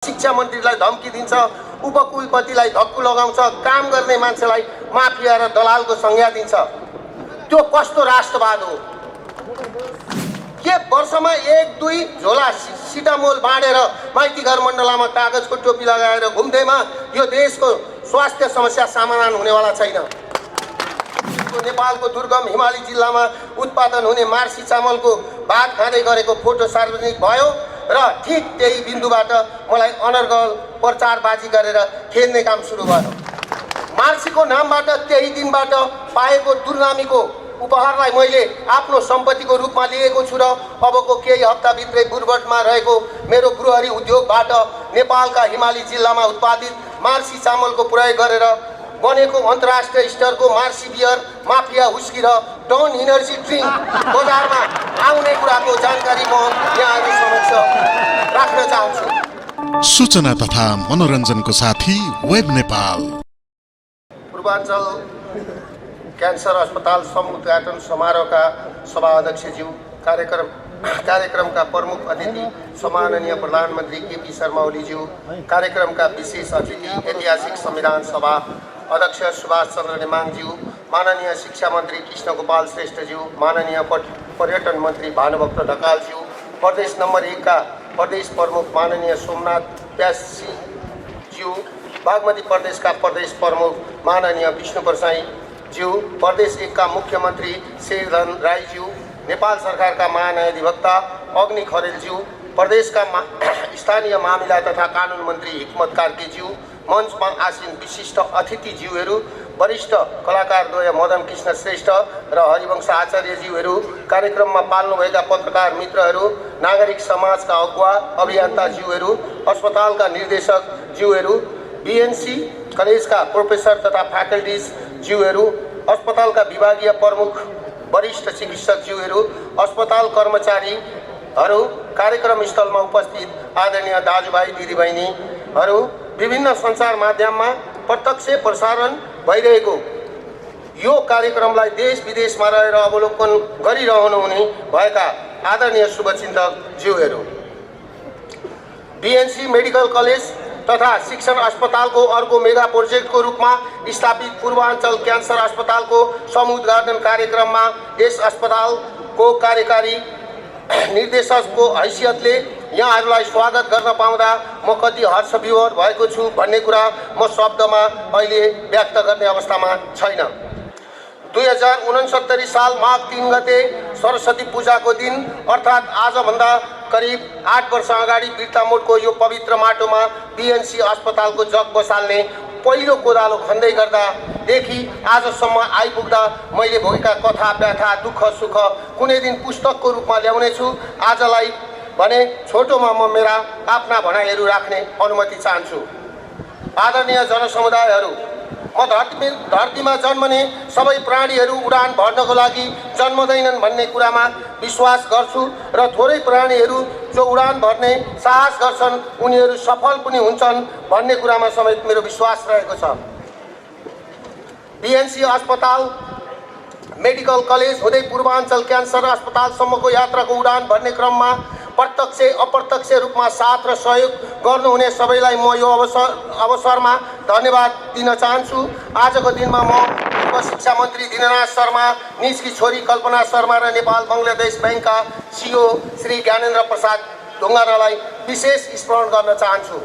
शिक्षा मन्त्रीलाई धम्की दिन्छ, उपकुलपतिलाई धक्कु लगाउँछ, काम गर्ने मान्छेलाई माफिया र दलालको संज्ञा दिन्छ। त्यो कस्तो राष्ट्रवाद हो? के वर्षमा एक दुई झोला सिटामोल बाँडेर माइती घर मण्डलामा कागजको टोपी लगाएर घुम्दैमा यो देशको स्वास्थ्य समस्या समाधान हुनेवाला छैन। नेपालको दुर्गम हिमाली जिल्लामा उत्पादन हुने मार्सी चामलको भात खाँदै गरेको फोटो सार्वजनिक भयो र ठिक त्यही बिन्दुबाट मलाई अनर्गल प्रचारबाजी गरेर खेल्ने काम सुरु भयो। मार्सीको नामबाट त्यही दिनबाट पाएको दुर्नामीको उपहारलाई मैले आफ्नो सम्पत्तिको रूपमा लिएको छु र अबको केही हप्ताभित्रै बुर्बटमा रहेको मेरो गृहरी उद्योगबाट नेपालका हिमाली जिल्लामा उत्पादित मार्सी चामलको प्रयोग गरेर बनेको अन्तर्राष्ट्रिय स्तरको मार्सी बियर, माफिया हुस्की र डन इनर्जी ड्रिङ्क बजारमा आउने कुराको जानकारी म यहाँहरू समक्ष राख्न चाहन्छु। सूचना तथा मनोरञ्जनको साथी वेब नेपाल। पूर्वाञ्चल क्यान्सर अस्पताल समुद्घाटन समारोहका सभा अध्यक्षज्यू, कार्यक्रमका प्रमुख अतिथि सम्माननीय प्रधानमन्त्री केपी शर्मा ओलीज्यू, कार्यक्रमका विशेष अतिथि ऐतिहासिक संविधान सभा अध्यक्ष सुभाष चन्द्र नेमाङज्यू, माननीय शिक्षा मन्त्री कृष्ण गोपाल श्रेष्ठज्यू, माननीय पर्यटन मन्त्री भानुभक्त ढकालज्यू, प्रदेश नम्बर 1 का प्रदेश प्रमुख माननीय सोमनाथ प्यासीज्यू, बागमती प्रदेशका प्रदेश प्रमुख माननीय विष्णु प्रसाईज्यू, प्रदेश 1 का मुख्यमन्त्री शेरधन राईज्यू, नेपाल सरकारका महान्यायाधिवक्ता अग्नि खरेलज्यू, प्रदेशका स्थानीय मामिला तथा कानुन मन्त्री हिक्मत कार्कीज्यू, मञ्चमा आसीन विशिष्ट अतिथिज्यूहरू, वरिष्ठ कलाकारद्वय मदन कृष्ण श्रेष्ठ र हरिवंश आचार्यज्यूहरू, कार्यक्रममा पाल्नुभएका पत्रकार मित्रहरू, नागरिक समाजका अगुवा अभियन्ताज्यूहरू, अस्पतालका निर्देशकज्यूहरू, बीएनसी कलेजका प्रोफेसर तथा फ्याकल्टिजज्यूहरू, अस्पतालका विभागीय प्रमुख वरिष्ठ चिकित्सकज्यूहरू, अस्पताल कर्मचारीहरू, कार्यक्रम स्थलमा उपस्थित आदरणीय दाजुभाइ दिदीबहिनीहरू, विभिन्न सञ्चार माध्यममा प्रत्यक्ष प्रसारण भइरहेको यो कार्यक्रमलाई देश विदेशमा रहेर अवलोकन गरिरहनुहुने भएका आदरणीय शुभचिन्तकज्यूहरू, बीएनसी मेडिकल कलेज तथा शिक्षण अस्पतालको अर्को मेगा प्रोजेक्टको रूपमा स्थापित पूर्वाञ्चल क्यान्सर अस्पतालको समुद्घाटन कार्यक्रममा यस अस्पतालको कार्यकारी निर्देशकको हैसियतले यहाँहरूलाई स्वागत गर्न पाउँदा म कति हर्षविभोर भएको छु भन्ने कुरा म शब्दमा अहिले व्यक्त गर्ने अवस्थामा छैन। 2069 साल माघ 3 गते सरस्वती पूजाको दिन अर्थात् आजभन्दा करिब 8 वर्ष अगाडि बिर्तामोडको यो पवित्र माटोमा बीएनसी अस्पतालको जग बसाल्ने पहिलो कोदालो खन्दै गर्दादेखि आजसम्म आइपुग्दा मैले भोगेका कथा व्यथा दुःख सुख कुनै दिन पुस्तकको रूपमा ल्याउनेछु। आजलाई भने छोटोमा म मेरा आफ्ना भनाइहरू राख्ने अनुमति चाहन्छु। आदरणीय जनसमुदायहरू, म धरतीमा जन्मने सबै प्राणीहरू उडान भर्नको लागि जन्मदैनन् भन्ने कुरामा विश्वास गर्छु र थोरै प्राणीहरू जो उडान भर्ने साहस गर्छन् उनीहरू सफल पनि हुन्छन् भन्ने कुरामा समेत मेरो विश्वास रहेको छ। बीएनसी अस्पताल मेडिकल कलेज हुँदै पूर्वाञ्चल क्यान्सर अस्पतालसम्मको यात्राको उडान भर्ने क्रममा प्रत्यक्ष अप्रत्यक्ष रूपमा साथ र सहयोग गर्नुहुने सबैलाई म यो अवसरमा धन्यवाद दिन चाहन्छु। आजको दिनमा म पूर्व शिक्षा मन्त्री दिननाथ शर्मा, निजकी छोरी कल्पना शर्मा र नेपाल बङ्गलादेश ब्याङ्कका सिओ श्री ज्ञानेन्द्र प्रसाद ढुङ्गानालाई विशेष स्मरण गर्न चाहन्छु।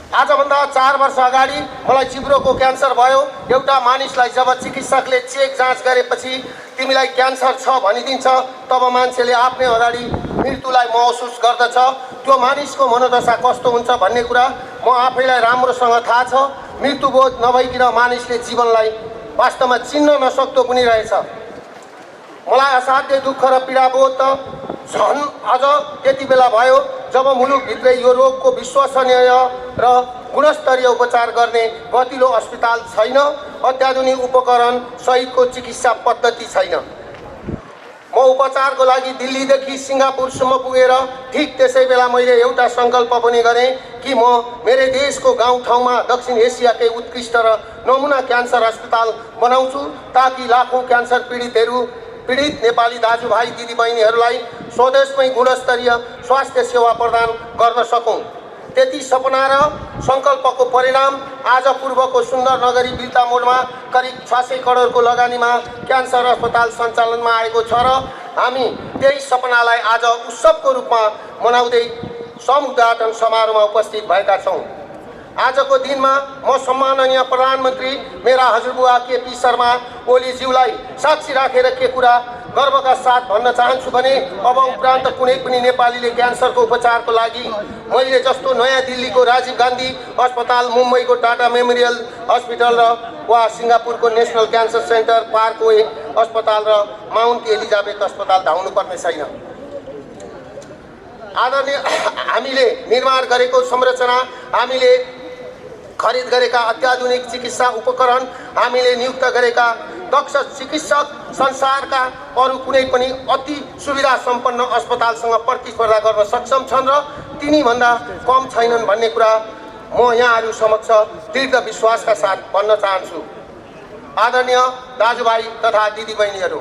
आजभन्दा 4 वर्ष अगाडि मलाई जिब्रोको क्यान्सर भयो। एउटा मानिसलाई जब चिकित्सकले चेक जाँच गरेपछि तिमीलाई क्यान्सर छ भनिदिन्छ तब मान्छेले आफ्नै अगाडि मृत्युलाई महसुस गर्दछ। त्यो मानिसको मनोदशा कस्तो हुन्छ भन्ने कुरा म आफैलाई राम्रोसँग थाहा छ। मृत्युबोध नभइकन मानिसले जीवनलाई वास्तवमा चिन्न नसक्दो पनि रहेछ। मलाई असाध्य दुःख र पीडाबोध त झन् अझ त्यति बेला भयो जब मुलुकभित्रै यो रोगको विश्वसनीय र गुणस्तरीय उपचार गर्ने गतिलो अस्पताल छैन, अत्याधुनिक उपकरण सहितको चिकित्सा पद्धति छैन। म उपचारको लागि दिल्लीदेखि सिङ्गापुरसम्म पुगेर ठिक त्यसै बेला मैले एउटा सङ्कल्प पनि गरेँ कि म मेरो देशको गाउँठाउँमा दक्षिण एसियाकै उत्कृष्ट र नमुना क्यान्सर अस्पताल बनाउँछु ताकि लाखौँ क्यान्सर पीडित नेपाली दाजुभाइ दिदीबहिनीहरूलाई स्वदेशमै गुणस्तरीय स्वास्थ्य सेवा प्रदान गर्न सकौँ। त्यति सपना र सङ्कल्पको परिणाम आज पूर्वको सुन्दर नगरी बिर्ता मोडमा करिब 600 करोडको लगानीमा क्यान्सर अस्पताल सञ्चालनमा आएको छ र हामी त्यही सपनालाई आज उत्सवको रूपमा मनाउँदै समुद्घाटन समारोहमा उपस्थित भएका छौँ। आजको दिनमा म सम्माननीय प्रधानमन्त्री मेरा हजुरबुवा केपी शर्मा ओलीज्यूलाई साक्षी राखेर के कुरा गर्वका साथ भन्न चाहन्छु भने अब उपरान्त कुनै पनि नेपालीले क्यान्सरको उपचारको लागि मैले जस्तो नयाँ दिल्लीको राजीव गान्धी अस्पताल, मुम्बईको टाटा मेमोरियल हस्पिटल र वा सिङ्गापुरको नेसनल क्यान्सर सेन्टर, पार्कवे अस्पताल र माउन्ट एलिजाबेथ अस्पताल धाउनुपर्ने छैन। आदरणीय हामीले निर्माण गरेको संरचना, हामीले खरिद गरेका अत्याधुनिक चिकित्सा उपकरण, हामीले नियुक्त गरेका दक्ष चिकित्सक संसारका अरू कुनै पनि अति सुविधा सम्पन्न अस्पतालसँग प्रतिस्पर्धा गर्न सक्षम छन् र तिनीभन्दा कम छैनन् भन्ने कुरा म यहाँहरू समक्ष दृढ विश्वासका साथ भन्न चाहन्छु। आदरणीय दाजुभाइ तथा दिदीबहिनीहरू,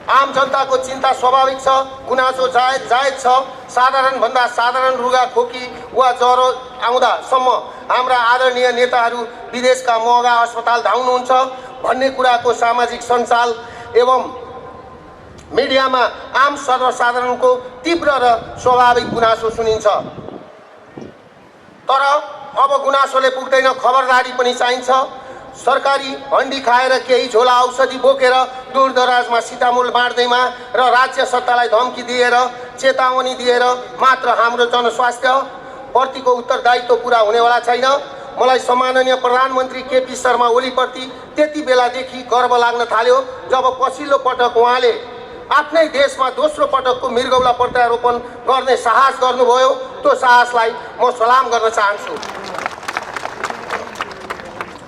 आम जनताको चिन्ता स्वाभाविक छ, गुनासो जायज छ। साधारणभन्दा साधारण रुगा खोकी वा ज्वरो आउँदासम्म हाम्रा आदरणीय नेताहरू विदेशका महँगा अस्पताल धाउनुहुन्छ भन्ने कुराको सामाजिक सञ्जाल एवं मिडियामा आम सर्वसाधारणको तीव्र र स्वाभाविक गुनासो सुनिन्छ। तर अब गुनासोले पुग्दैन, खबरदारी पनि चाहिन्छ। सरकारी हन्डी खाएर केही झोला औषधि बोकेर दूरदराजमा सिटामोल बाँड्दैमा र राज्य सत्तालाई धम्की दिएर चेतावनी दिएर मात्र हाम्रो जनस्वास्थ्य प्रतिको उत्तरदायित्व पुरा हुनेवाला छैन। मलाई सम्माननीय प्रधानमन्त्री केपी शर्मा ओलीप्रति त्यति बेलादेखि गर्व लाग्न थाल्यो जब पछिल्लो पटक उहाँले आफ्नै देशमा दोस्रो पटकको मृगौला प्रत्यारोपण गर्ने साहस गर्नुभयो। त्यो साहसलाई म सलाम गर्न चाहन्छु।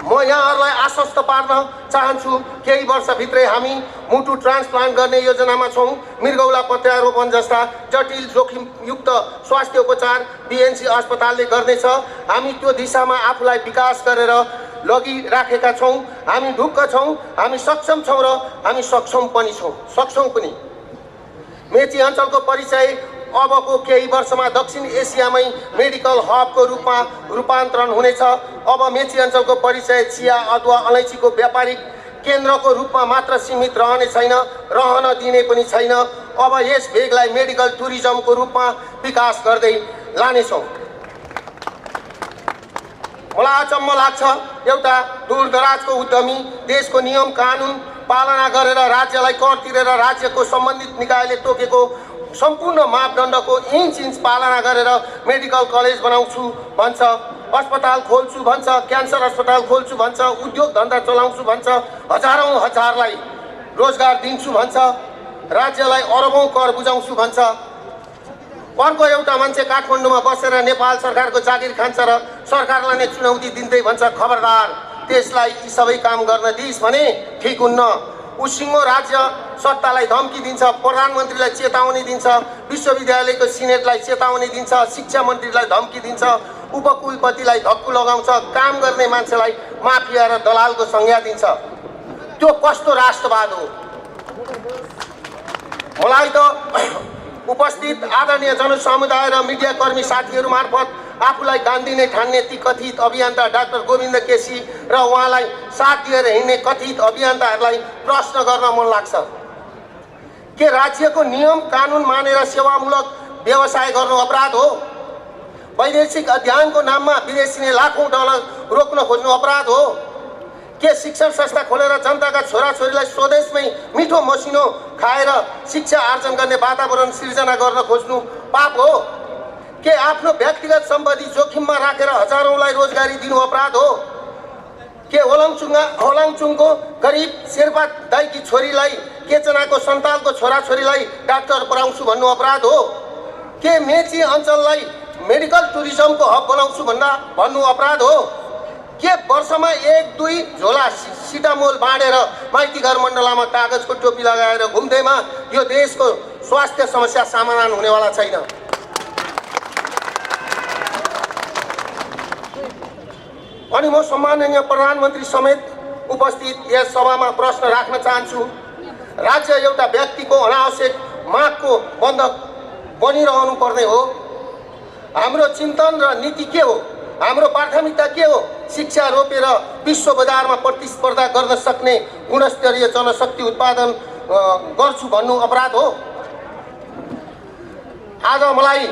म यहाँहरूलाई आश्वस्त पार्न चाहन्छु, केही वर्षभित्रै हामी मुटु ट्रान्सप्लान्ट गर्ने योजनामा छौँ। मृगौला प्रत्यारोपण जस्ता जटिल जोखिमयुक्त स्वास्थ्य उपचार बीएनसी अस्पतालले गर्नेछ। हामी त्यो दिशामा आफूलाई विकास गरेर लगिराखेका छौँ। हामी ढुक्क छौँ, हामी सक्षम छौँ र हामी सक्छौँ पनि। मेची अञ्चलको परिचय अबको केही वर्षमा दक्षिण एसियामै मेडिकल हबको रूपमा रूपान्तरण हुनेछ। अब मेची अञ्चलको परिचय चिया, अदुवा, अलैँचीको व्यापारिक केन्द्रको रूपमा मात्र सीमित रहने छैन, रहन दिने पनि छैन। अब यस भेगलाई मेडिकल टुरिज्मको रूपमा विकास गर्दै लानेछौँ। मलाई अचम्म लाग्छ, एउटा दूरदराजको उद्यमी देशको नियम कानुन पालना गरेर राज्यलाई कर तिरेर राज्यको सम्बन्धित निकायले तोकेको सम्पूर्ण मापदण्डको इन्च पालना गरेर मेडिकल कलेज बनाउँछु भन्छ, अस्पताल खोल्छु भन्छ, क्यान्सर अस्पताल खोल्छु भन्छ, उद्योग धन्दा चलाउँछु भन्छ, हजारौँलाई रोजगार दिन्छु भन्छ, राज्यलाई अरबौँ कर बुझाउँछु भन्छ। अर्को एउटा मान्छे काठमाडौँमा बसेर नेपाल सरकारको जागिर खान्छ र सरकारलाई नै चुनौती दिँदै भन्छ, खबरदार त्यसलाई यी सबै काम गर्न दिइस् भने ठिक हुन्न। उसिङ्गो राज्य सत्तालाई धम्की दिन्छ, प्रधानमन्त्रीलाई चेतावनी दिन्छ, विश्वविद्यालयको सिनेटलाई चेतावनी दिन्छ, शिक्षा मन्त्रीलाई धम्की दिन्छ, उपकुलपतिलाई धक्कु लगाउँछ, काम गर्ने मान्छेलाई माफिया र दलालको संज्ञा दिन्छ। त्यो कस्तो राष्ट्रवाद हो? मलाई त उपस्थित आदरणीय जनसमुदाय र मिडियाकर्मी साथीहरू मार्फत आफूलाई गान्धी नै ठान्ने ती कथित अभियन्ता डाक्टर गोविन्द केसी र उहाँलाई साथ दिएर हिँड्ने कथित अभियन्ताहरूलाई प्रश्न गर्न मन लाग्छ। के राज्यको नियम कानुन मानेर सेवामूलक व्यवसाय गर्नु अपराध हो? वैदेशिक अध्ययनको नाममा विदेशीले लाखौँ डलर रोक्न खोज्नु अपराध हो? के शिक्षण संस्था खोलेर जनताका छोराछोरीलाई स्वदेशमै मिठो मसिनो खाएर शिक्षा आर्जन गर्ने वातावरण सिर्जना गर्न खोज्नु पाप हो? के आफ्नो व्यक्तिगत सम्पत्ति जोखिममा राखेर हजारौँलाई रोजगारी दिनु अपराध हो? के होलाङचुङको गरिब शेर्पा दाइकी छोरीलाई, केचनाको सन्तालको छोराछोरीलाई डाक्टर पढाउँछु भन्नु अपराध हो? के मेची अञ्चललाई मेडिकल टुरिज्मको हब बनाउँछु भन्नु अपराध हो? के वर्षमा 1-2 झोला सिटामोल बाँडेर माइती घर मण्डलामा कागजको टोपी लगाएर घुम्दैमा यो देशको स्वास्थ्य समस्या समाधान हुनेवाला छैन। अनि म सम्माननीय प्रधानमन्त्री समेत उपस्थित यस सभामा प्रश्न राख्न चाहन्छु। राज्य एउटा व्यक्तिको अनावश्यक मागको बन्धक बनिरहनु पर्ने हो? हाम्रो चिन्तन र नीति के हो? हाम्रो प्राथमिकता के हो? शिक्षा रोपेर विश्व बजारमा प्रतिस्पर्धा गर्न सक्ने गुणस्तरीय जनशक्ति उत्पादन गर्छु भन्नु अपराध हो? आज मलाई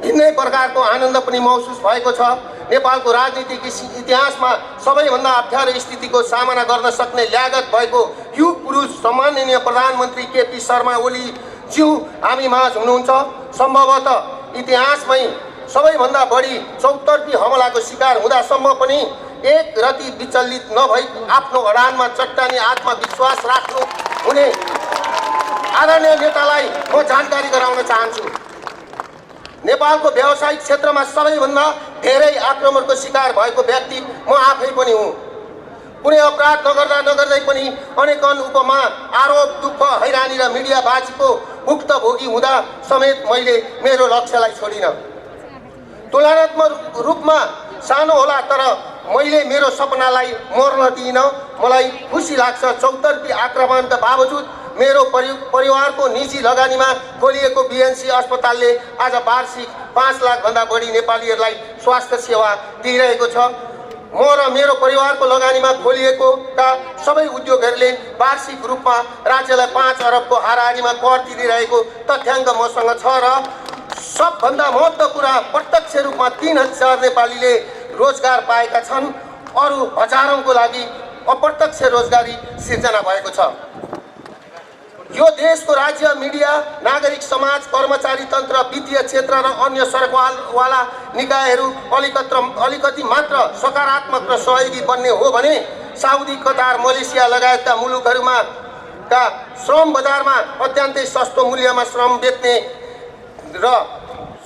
भिन्नै प्रकारको आनन्द पनि महसुस भएको छ। नेपालको राजनीतिक इतिहासमा सबैभन्दा अप्ठ्यारो स्थितिको सामना गर्न सक्ने ल्यागत भएको युग पुरुष सम्माननीय प्रधानमन्त्री केपी शर्मा ओली ज्यू हामी माझ हुनुहुन्छ। सम्भवतः इतिहासमै सबैभन्दा बढी चौतर्फी हमलाको शिकार हुँदासम्म पनि एक रति विचलित नभई आफ्नो अडानमा चट्टानी आत्मविश्वास राख्नु हुने आदरणीय नेतालाई म जानकारी गराउन चाहन्छु। नेपालको व्यावसायिक क्षेत्रमा सबैभन्दा धेरै आक्रमणको शिकार भएको व्यक्ति म आफै पनि हुँ। कुनै अपराध नगर्दै पनि अनेकन उपमा आरोप, दुःख, हैरानी र मिडियाबाजीको भुक्तभोगी हुँदा समेत मैले मेरो लक्ष्यलाई छोडिनँ। तुलनात्मक रूपमा सानो होला तर मैले मेरो सपनालाई मर्न दिइनँ। मलाई खुसी लाग्छ चौतर्फी आक्रमणका बावजुद मेरो परिवारको निजी लगानीमा खोलिएको बीएनसी अस्पतालले आज वार्षिक 5 लाखभन्दा बढी नेपालीहरूलाई स्वास्थ्य सेवा दिइरहेको छ। म र मेरो परिवारको लगानीमा खोलिएका सबै उद्योगहरूले वार्षिक रूपमा राज्यलाई 5 अरबको हाराहारीमा कर तिरिरहेको तथ्याङ्क मसँग छ र सबभन्दा महत्त्वपूर्ण कुरा प्रत्यक्ष रूपमा 3000 नेपालीले रोजगार पाएका छन्। अरू हजारौंको लागि अप्रत्यक्ष रोजगारी सिर्जना भएको छ। यो देशको राज्य, मिडिया, नागरिक समाज, कर्मचारी तन्त्र, वित्तीय क्षेत्र र अन्य सरकारवाला निकायहरू अलिकति मात्र सकारात्मक र सहयोगी बन्ने हो भने साउदी, कतार, मलेसिया लगायतका मुलुकहरूमा का श्रम बजारमा अत्यन्तै सस्तो मूल्यमा श्रम बेच्ने र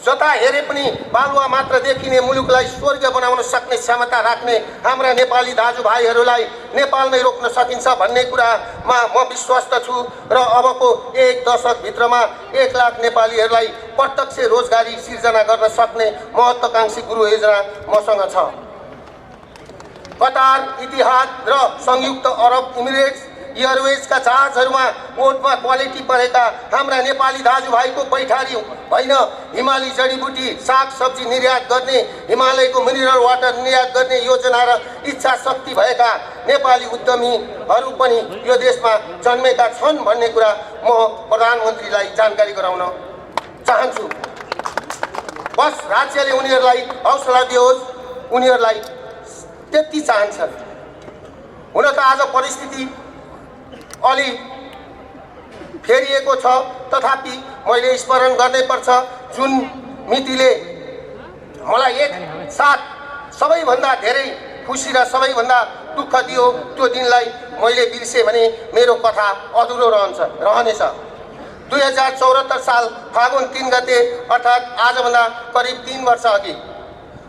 जता हेरे पनि बालुवा मात्र देखिने मुलुकलाई स्वर्ग बनाउन सक्ने क्षमता राख्ने हाम्रा नेपाली दाजुभाइहरूलाई नेपालमै रोक्न सकिन्छ भन्ने कुरामा म विश्वस्त छु र अबको 1 दशकभित्रमा 1 लाख नेपालीहरूलाई प्रत्यक्ष रोजगारी सिर्जना गर्न सक्ने महत्त्वाकांक्षी गुरु योजना मसँग छ। कतार, इतिहाद र संयुक्त अरब इमिरेट्स एयरवेजका जहाजहरूमा ओठमा क्वालिटी परेका हाम्रा नेपाली दाजुभाइको पैठारी होइन, हिमाली जडीबुटी सागसब्जी निर्यात गर्ने, हिमालयको मिनरल वाटर निर्यात गर्ने योजना र इच्छा शक्ति भएका नेपाली उद्यमीहरू पनि यो देशमा जन्मेका छन् भन्ने कुरा म प्रधानमन्त्रीलाई जानकारी गराउन चाहन्छु। बस राज्यले उनीहरूलाई हौसला दियोस्, उनीहरूलाई त्यति चाहन्छन्। हुन त आज परिस्थिति अलि फेरिएको छ, तथापि मैले स्मरण गर्नै पर्छ जुन मितिले मलाई एक साथ सबैभन्दा धेरै खुसी र सबैभन्दा दुःख दियो त्यो दिनलाई मैले बिर्सेँ भने मेरो कथा अधुरो रहनेछ। 2074 साल फागुन 3 गते अर्थात् आजभन्दा करिब 3 वर्ष अघि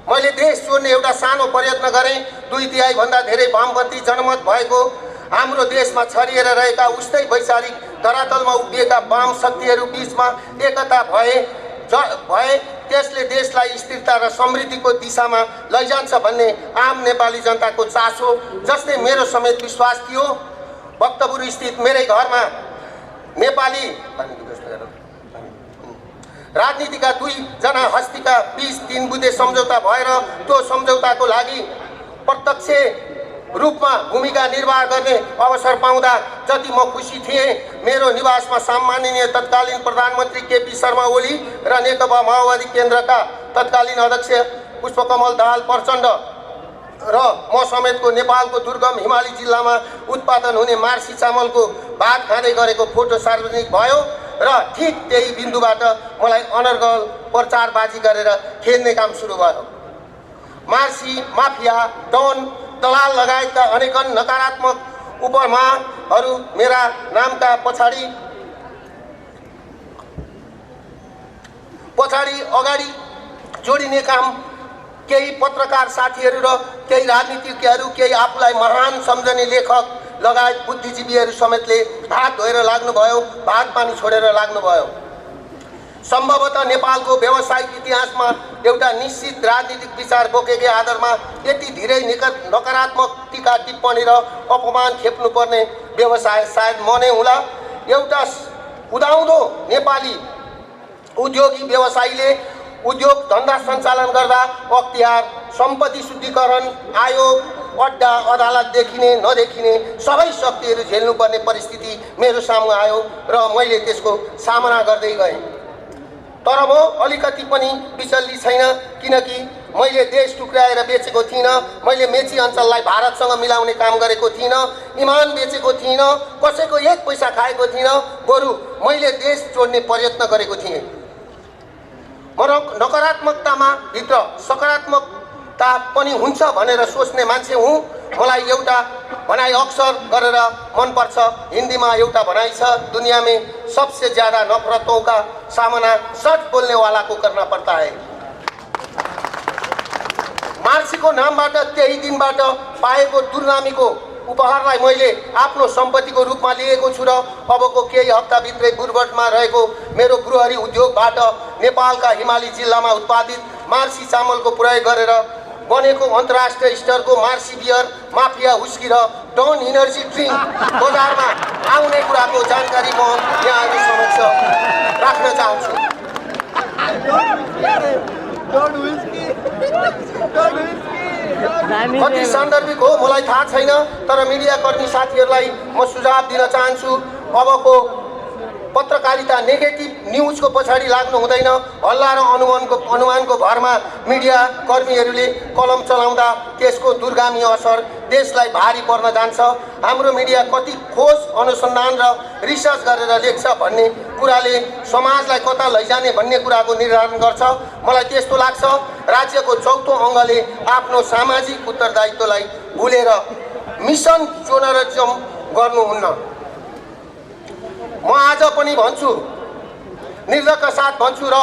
मैले देश छोड्ने एउटा सानो प्रयत्न गरेँ। 2/3 भन्दा धेरै वामपन्थी जनमत भएको हाम्रो देशमा छरिएर रहेका उस्तै वैचारिक धरातलमा उभिएका वाम शक्तिहरू बीचमा एकता भए त्यसले देशलाई स्थिरता र समृद्धिको दिशामा लैजान्छ भन्ने आम नेपाली जनताको चासो, जसले मेरो समेत विश्वास थियो। भक्तपुर स्थित मेरै घरमा नेपाली राजनीतिका 2 जना हस्तीका बीच 3 बुँदे सम्झौता भएर त्यो सम्झौताको लागि प्रत्यक्ष रूपमा भूमिका निर्वाह गर्ने अवसर पाउँदा जति म खुसी थिएँ, मेरो निवासमा सम्माननीय तत्कालीन प्रधानमन्त्री केपी शर्मा ओली र नेकपा माओवादी केन्द्रका तत्कालीन अध्यक्ष पुष्पकमल दाहाल प्रचण्ड र म समेतको नेपालको दुर्गम हिमाली जिल्लामा उत्पादन हुने मार्सी चामलको भात खाँदै गरेको फोटो सार्वजनिक भयो र ठिक त्यही बिन्दुबाट मलाई अनर्गल प्रचारबाजी गरेर खेल्ने काम सुरु भयो। मार्सी, माफिया, डन, दलाल लगायतका अनेकन नकारात्मक उपमाहरू मेरा नामका पछाडि अगाडि जोडिने काम केही पत्रकार साथीहरू र केही राजनीतिज्ञहरू, केही आफूलाई महान सम्झने लेखक लगायत बुद्धिजीवीहरू समेतले हात धोएर लाग्नुभयो, भात पानी छोडेर लाग्नुभयो। सम्भवतः नेपालको व्यावसायिक इतिहासमा एउटा निश्चित राजनीतिक विचार बोकेकै आधारमा यति धेरै नकारात्मक टीका टिप्पणी र अपमान खेप्नुपर्ने व्यवसाय सायद म नै हुँला। एउटा उदाउँदो नेपाली उद्योगी व्यवसायीले उद्योग धन्दा सञ्चालन गर्दा अख्तियार, सम्पत्ति शुद्धिकरण आयोग, अड्डा अदालत देखिने नदेखिने सबै शक्तिहरू झेल्नुपर्ने परिस्थिति मेरो सामु आयो र मैले त्यसको सामना गर्दै गएँ। तर म अलिकति पनि विचल्ली छैन, किनकि मैले देश टुक्राएर बेचेको थिइनँ। मैले मेची अञ्चललाई भारतसँग मिलाउने काम गरेको थिइनँ, इमान बेचेको थिइनँ, कसैको एक पैसा खाएको थिइनँ, बरु मैले देश जोड्ने प्रयत्न गरेको थिएँ। म नकारात्मकतामा भित्र सकारात्मकता पनि हुन्छ भनेर सोच्ने मान्छे हुँ। मलाई एउटा भनाइ अक्सर गरेर मनपर्छ। हिन्दीमा एउटा भनाइ छ, दुनिया में सबसे ज्यादा नफरतों का सामना सच बोलने वाला को करना पड़ता है। मार्सीको नामबाट त्यही दिनबाट पाएको दुर्नामीको उपहारलाई मैले आफ्नो सम्पत्तिको रूपमा लिएको छु र अबको केही हप्ताभित्रै बुर्बटमा रहेको मेरो गृहरी उद्योगबाट नेपालका हिमाली जिल्लामा उत्पादित मार्सी चामलको प्रयोग गरेर बनेको अन्तर्राष्ट्रिय स्तरको मार्सी बियर, माफिया हुस्की र डन इनर्जी ड्रिङ्क बजारमा आउने कुराको जानकारी म यहाँहरू समक्ष राख्न चाहन्छु। कति सान्दर्भिक हो मलाई थाहा छैन, तर मिडियाकर्मी साथीहरूलाई म सुझाव दिन चाहन्छु। अबको पत्रकारिता नेगेटिभ न्युजको पछाडि लाग्नु हुँदैन। हल्ला र अनुमानको भरमा मिडिया कर्मीहरूले कलम चलाउँदा त्यसको दूरगामी असर देशलाई भारी पर्न जान्छ। हाम्रो मिडिया कति खोज अनुसन्धान र रिसर्च गरेर लेख्छ भन्ने कुराले समाजलाई कता लैजाने भन्ने कुराको निर्धारण गर्छ। मलाई त्यस्तो लाग्छ। राज्यको चौथो अङ्गले आफ्नो सामाजिक उत्तरदायित्वलाई भुलेर मिसन जर्नलिजम गर्नुहुन्न। म आज पनि भन्छु, निर्धक्क साथ भन्छु र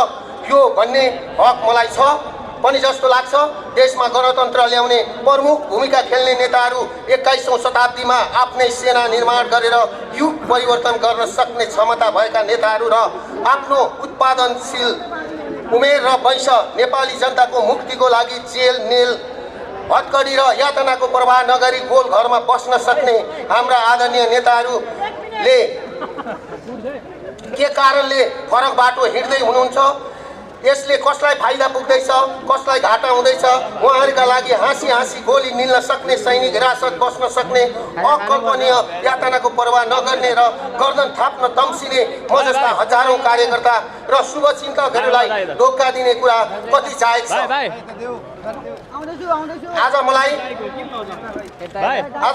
यो भन्ने हक मलाई छ पनि जस्तो लाग्छ। देशमा गणतन्त्र ल्याउने प्रमुख भूमिका खेल्ने नेताहरू 21औं शताब्दीमा आफ्नै सेना निर्माण गरेर युग परिवर्तन गर्न सक्ने क्षमता भएका नेताहरू र आफ्नो उत्पादनशील उमेर र वंश नेपाली जनताको मुक्तिको लागि जेल, नेल, हत्कडी र यातनाको प्रवाह नगरी गोल घरमा बस्न सक्ने हाम्रा आदरणीय नेताहरूले के कारणले फरक बाटो हिँड्दै हुनुहुन्छ, यसले कसलाई फाइदा पुग्दैछ, कसलाई घाटा हुँदैछ, उहाँहरूका लागि हाँसी हाँसी गोली निल्न सक्ने, सैनिक हिरासत बस्न सक्ने, अकल्पनीय यातनाको प्रवाह नगर्ने र गर्दन थाप्न तम्सिने म जस्ता हजारौं कार्यकर्ता र शुभचिन्तकहरूलाई धोका दिने कुरा कति जायज छ। आज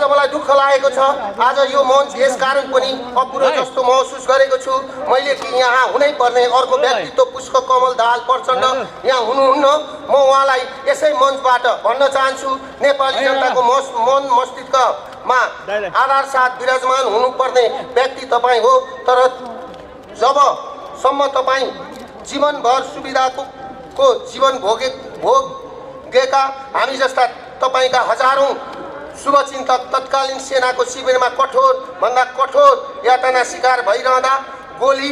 मलाई दुःख लागेको छ। आज यो मञ्च यस कारण पनि अपुरो जस्तो महसुस गरेको छु मैले कि यहाँ हुनै पर्ने अर्को व्यक्तित्व पुष्प कमल दाहाल प्रचण्ड यहाँ हुनुहुन्न। म उहाँलाई यसै मञ्चबाट भन्न चाहन्छु, नेपाली जनताको मन मस्तिष्कमा आधार साथ विराजमान हुनुपर्ने व्यक्ति तपाईँ हो। तर जबसम्म तपाईँ जीवनभर सुविधाको जीवन भोगेका हामी जस्ता तपाईका हजारौं शुभचिन्तक तत्कालीन सेनाको शिविरमा कठोर भन्दा कठोर यातना शिकार भइरहँदा, गोली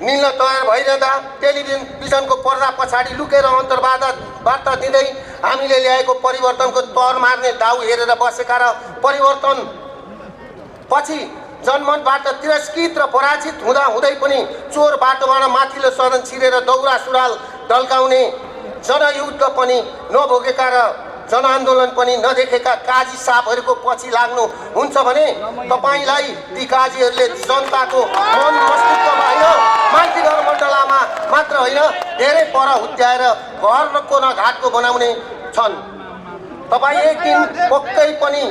निल्न तयार भइरहँदा, टेलिभिजनको पर्दा पछाडि लुकेर अन्तर्वार्ता दिँदै हामीले ल्याएको परिवर्तनको तर मार्ने दाउ हेरेर बसेका र परिवर्तन पछि जनमनबाट तिरस्कृत र पराजित हुँदै पनि चोर बाटोबाट माथिल्लो सदन छिरेर दौरा सुरुवाल ढल्काउने, जनयुद्ध पनि नभोगेका र जनआन्दोलन पनि नदेखेका काजी साहबहरूको पछि लाग्नु हुन्छ भने तपाईलाई ती काजीहरूले जनताको मन मस्तिष्कमा यो माइतीघर मण्डलामा मात्र होइन धेरै पर हुत्याएर घरको न घाटको बनाउने छन्। तपाईँ एक दिन पक्कै पनि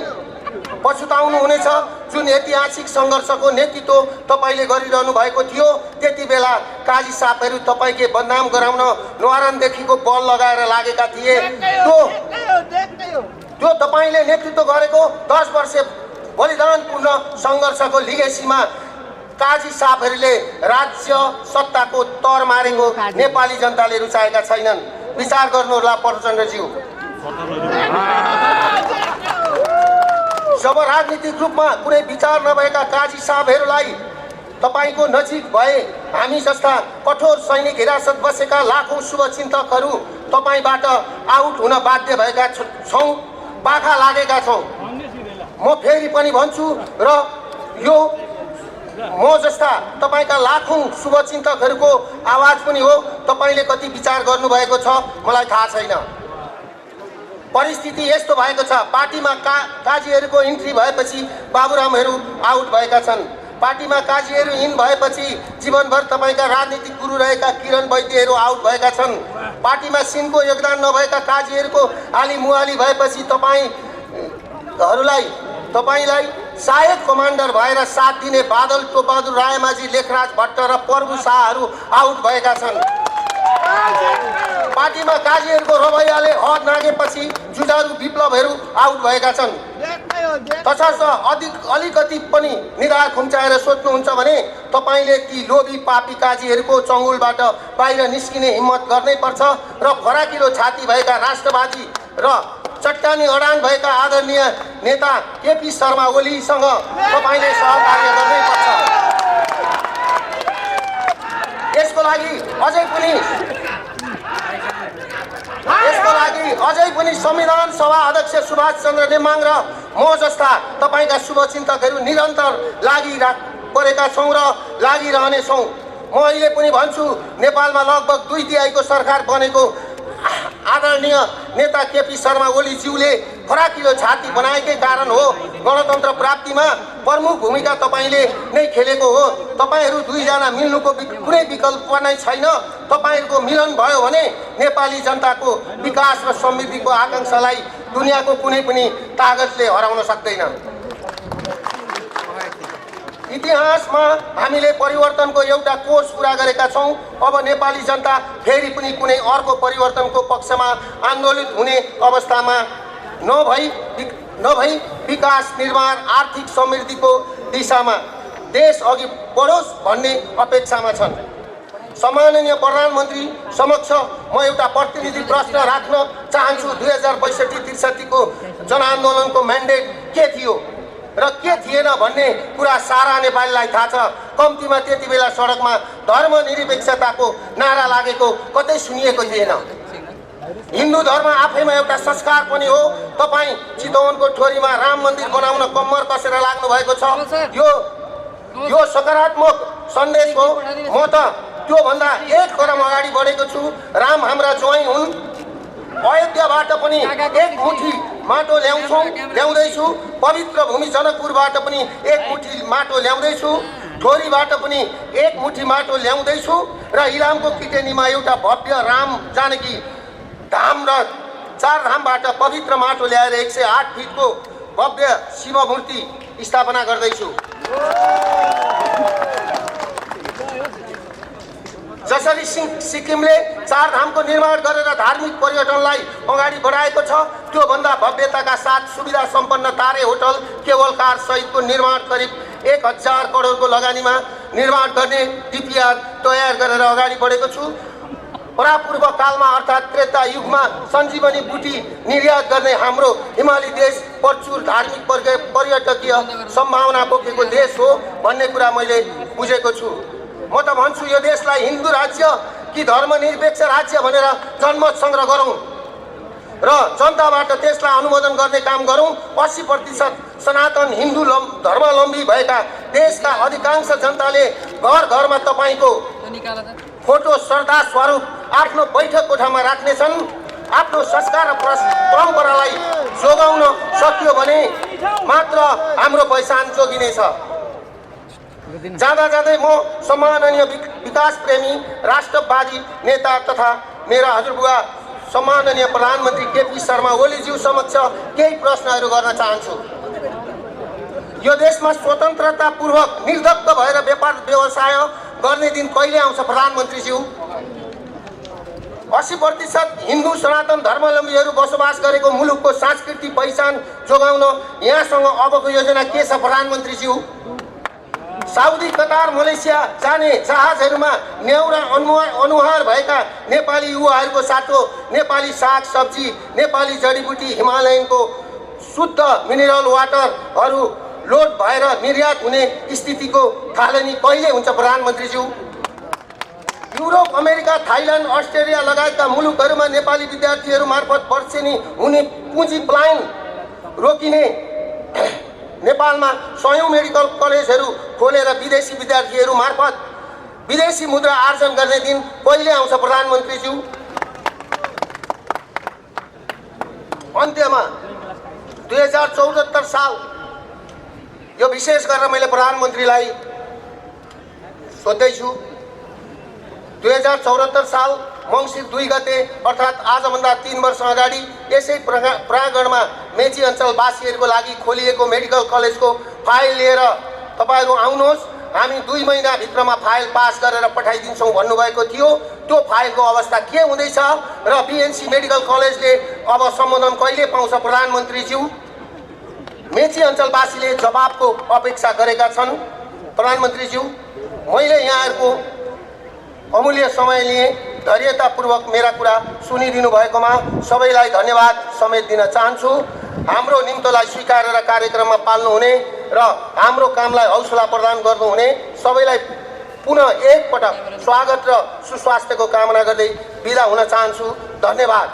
पछुताउनु हुनेछ। जुन ऐतिहासिक सङ्घर्षको नेतृत्व तपाईले गरिरहनु भएको थियो, त्यति बेला काजी साहबहरू तपाईके बदनाम गराउन न्वारानदेखिको बल लगाएर लागेका थिए। त्यो तपाईले नेतृत्व गरेको 10 वर्ष बलिदानपूर्ण सङ्घर्षको लिगेसीमा काजी साहबहरूले राज्य सत्ताको तर मारेको नेपाली जनताले रुचाएका छैनन्। विचार गर्नुहोला प्रचण्डज्यू। जब राजनीतिक रूपमा कुनै विचार नभएका काजी साहबहरूलाई तपाईको नजिक भए हामी जस्ता कठोर सैनिक हिरासत बसेका लाखौं शुभचिन्तकहरू तपाईबाट आउट हुन बाध्य भएका छौं, पाखा लागेका छौं। म फेरि पनि भन्छु र यो म जस्ता तपाईँका लाखौँ शुभचिन्तकहरूको आवाज पनि हो। तपाईँले कति विचार गर्नुभएको छ मलाई थाहा छैन। परिस्थिति यस्तो भएको छ, पार्टीमा काजीहरूको इन्ट्री भएपछि बाबुरामहरू आउट भएका छन्। पार्टीमा काजीहरू इन भएपछि जीवनभर तपाईँका राजनीतिक गुरु रहेका किरण वैद्यहरू आउट भएका छन्। पार्टीमा सिनको योगदान नभएका काजीहरूको आली मुहाली भएपछि तपाईँलाई सायद कमान्डर भएर साथ दिने बादल टोपबहादुर रायमाझी, लेखराज भट्ट र प्रभु शाहहरू आउट भएका छन्। पार्टीमा काजीहरूको रवैयाले हद नागेपछि जुझारु विप्लवहरू आउट भएका छन्। तसर्थ अलिकति पनि निधार खुम्चाएर सोच्नुहुन्छ भने तपाईँले ती लोभी पापी काजीहरूको चङ्गुलबाट बाहिर निस्किने हिम्मत गर्नै पर्छ र फराकिलो छाती भएका राष्ट्रवादी र चट्टानी अडान भएका आदरणीय नेता केपी शर्मा ओलीसँग तपाईँले सहकार्य गर्नै पर्छ। यसको लागि अझै पनि संविधान सभा अध्यक्ष सुभाष चन्द्र नेमाङ र म जस्ता तपाईँका शुभचिन्तकहरू निरन्तर लागिपरेका छौँ र लागिरहनेछौँ। म अहिले पनि भन्छु, नेपालमा लगभग 2 तिहाईको सरकार बनेको आदरणीय नेता केपी शर्मा ओलीज्यूले फराकिलो छाती बनाएकै कारण हो। गणतन्त्र प्राप्तिमा प्रमुख भूमिका तपाईँले नै खेलेको हो। तपाईँहरू दुईजना मिल्नुको कुनै विकल्प नै छैन। तपाईँहरूको मिलन भयो भने नेपाली जनताको विकास र समृद्धिको आकांक्षालाई दुनियाँको कुनै पनि तागतले हराउन सक्दैन। इतिहासमा हामीले परिवर्तनको एउटा कोर्स पुरा गरेका छौँ। अब नेपाली जनता फेरि पनि कुनै अर्को परिवर्तनको पक्षमा आन्दोलित हुने अवस्थामा नभई विकास, निर्माण, आर्थिक समृद्धिको दिशामा देश अघि बढोस् भन्ने अपेक्षामा छन्। सम्माननीय प्रधानमन्त्री समक्ष म एउटा प्रतिनिधि प्रश्न राख्न चाहन्छु। 2062-63 को जनआन्दोलनको म्यान्डेट के थियो र के थिएन भन्ने कुरा सारा नेपालीलाई थाहा छ। कम्तीमा त्यति बेला सडकमा धर्मनिरपेक्षताको नारा लागेको कतै सुनिएको थिएन। हिन्दू धर्म आफैमा एउटा संस्कार पनि हो। तपाईँ चितवनको ठोरीमा राम मन्दिर बनाउन कम्मर कसेर लाग्नु भएको छ। यो सकारात्मक सन्देश हो। म त त्योभन्दा 1 कदम अगाडि बढेको छु। राम हाम्रा ज्वाइँ हुन्। अयोध्याबाट पनि 1 मुठी माटो ल्याउँदैछु। पवित्र भूमि जनकपुरबाट पनि 1 मुठी माटो ल्याउँदैछु। ठोरीबाट पनि 1 मुठी माटो ल्याउँदैछु र इलामको किटेनीमा एउटा भव्य राम जानकी धाम र 4 धामबाट पवित्र माटो ल्याएर 108 फिटको भव्य शिवमूर्ति स्थापना गर्दैछु। जसरी सिक्किमले 4 धामको निर्माण गरेर धार्मिक पर्यटनलाई अगाडि बढाएको छ, त्योभन्दा भव्यताका साथ सुविधा सम्पन्न तारे होटल, केबल कार सहितको निर्माण करिब 1000 करोडको लगानीमा निर्माण गर्ने डिपिआर तयार गरेर अगाडि बढेको छु। परापूर्व कालमा अर्थात् त्रेता युगमा सञ्जीवनी बुटी निर्यात गर्ने हाम्रो हिमाली देश प्रचुर धार्मिक पर्यटकीय सम्भावना बोकेको देश हो भन्ने कुरा मैले बुझेको छु। म त भन्छु यो देशलाई हिन्दू राज्य कि धर्मनिरपेक्ष राज्य भनेर जनमत सङ्ग्रह गरौँ र जनताबाट त्यसलाई अनुमोदन गर्ने काम गरौँ। 80% सनातन हिन्दू धर्मावलम्बी भएका देशका अधिकांश जनताले घर घरमा तपाईँको फोटो श्रद्धा स्वरूप आफ्नो बैठक कोठामा राख्नेछन्। आफ्नो संस्कार र परम्परालाई जोगाउन सकियो भने मात्र हाम्रो पहिचान जोगिनेछ। जाँदै म सम्माननीय विकास प्रेमी राष्ट्रवादी नेता तथा मेरा हजुरबुवा सम्माननीय प्रधानमन्त्री केपी शर्मा ओलीज्यू समक्ष केही प्रश्नहरू गर्न चाहन्छु। यो देशमा स्वतन्त्रतापूर्वक निर्धक्क भएर व्यापार व्यवसाय गर्ने दिन कहिले आउँछ प्रधानमन्त्रीज्यू? 80% हिन्दू सनातन धर्मावलम्बीहरू बसोबास गरेको मुलुकको सांस्कृतिक पहिचान जोगाउन यहाँसँग अबको योजना के छ प्रधानमन्त्रीज्यू? साउदी, कतार, मलेसिया जाने जहाजहरूमा न्याउरा अनुहार भएका नेपाली युवाहरूको साटो नेपाली साग सब्जी, नेपाली जडीबुटी, हिमालयनको शुद्ध मिनरल वाटरहरू लोड भएर निर्यात हुने स्थितिको थालनी कहिले हुन्छ प्रधानमन्त्रीज्यू? युरोप, अमेरिका, थाइल्यान्ड, अस्ट्रेलिया लगायतका मुलुकहरूमा नेपाली विद्यार्थीहरू मार्फत वर्षेनी हुने पुँजी पलायन रोकिने नेपालमा 100औं मेडिकल कलेजहरू खोलेर विदेशी विद्यार्थीहरू मार्फत विदेशी मुद्रा आर्जन गर्ने दिन कहिले आउँछ प्रधानमन्त्रीज्यू? अन्त्यमा 2074 साल, यो विशेष गरेर मैले प्रधानमन्त्रीलाई सोध्दैछु, 2074 साल मङ्सिर 2 गते अर्थात् आजभन्दा 3 वर्ष अगाडि यसै प्राङ्गणमा मेची अञ्चलवासीहरूको लागि खोलिएको मेडिकल कलेजको फाइल लिएर तपाईँहरू आउनुहोस्, हामी 2 महिनाभित्रमा फाइल पास गरेर पठाइदिन्छौँ भन्नुभएको थियो। त्यो फाइलको अवस्था के हुँदैछ र बीएनसी मेडिकल कलेजले अब सम्बोधन कहिले पाउँछ प्रधानमन्त्रीज्यू? मेची अञ्चलवासीले जवाबको अपेक्षा गरेका छन्। प्रधानमन्त्रीज्यू, मैले यहाँहरूको अमूल्य समय लिए, धैर्यतापूर्वक मेरा कुरा सुनिदिनु भएकोमा सबैलाई धन्यवाद समेत दिन चाहन्छु। हाम्रो निम्तोलाई स्वीकारेर कार्यक्रममा पाल्नुहुने र हाम्रो कामलाई हौसला प्रदान गर्नुहुने सबैलाई पुनः एकपटक स्वागत र सुस्वास्थ्यको कामना गर्दै बिदा हुन चाहन्छु। धन्यवाद।